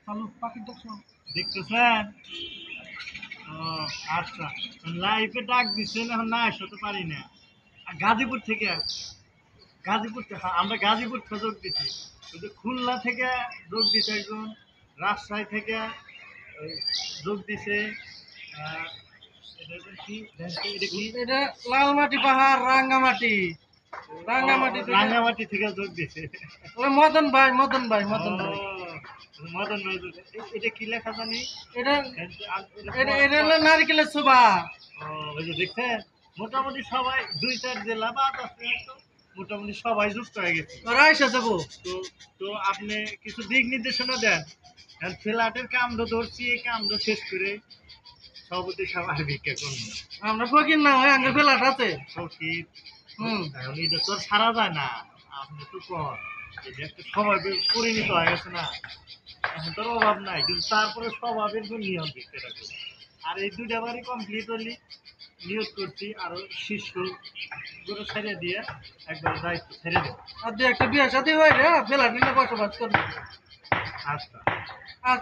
চালু পাখির ডাকছো দেখতেছেন? ও আচ্ছা, লাইভে ডাক দিচ্ছেন, এখন না আসতে তো পারি না। আর গাজীপুর থেকে, আমরা গাজীপুর থেকে যোগ দিচ্ছি, কিন্তু খুলনা থেকে যোগ দিচ্ছে একজন, রাজশাহী থেকে ওই যোগ দিছে। আহ, এটা কি এটা কি? এটা লালমাটি পাহাড় রাঙ্গামাটি রাঙ্গামাটি থেকে রাঙ্গামাটি থেকে যোগ দিছে। ওই মদন ভাই মদন ভাই মদন ভাই মদন ভাই এটা কি লেখা জানি? এটা এটা এটা হলো নারকেলের শোভা। ওই যে দেখছেন, মোটামুটি সবাই 2-4 জেলা বাদ আছে, তো মোটামুটি সবাই যুক্ত হয়ে গেছে। ওরা এসে যাবো। তো তো আপনি কিছু দিক নির্দেশনা দেন। ফ্ল্যাটের কামড় ধরছি, এই কামড় শেষ করে সভাপতি সবার ভিক্ষা করবো। আমরা ফকির না হয় আঙ্গে ফেলাট আছে। ফকির হুম এখন এটা তো আর সারা যায় না। আপনি তো কর, এটা একটা স্বভাবে পরিণত হয়ে গেছে না, এখন তোর অভাব নাই, কিন্তু তারপরে স্বভাবের জন্য নিয়ম ভিক্ষাটা করি। আর এই দুইটা বাড়ি কমপ্লিট হলি নিয়োগ করছি, আরো শিষ্য গুলো ছেড়ে দিয়ে একবার দায়িত্ব ছেড়ে দেবো। আর দু একটা বিয়ে সাথে হয় রে ফেলাট নিয়ে বসবাস করবে। আচ্ছা।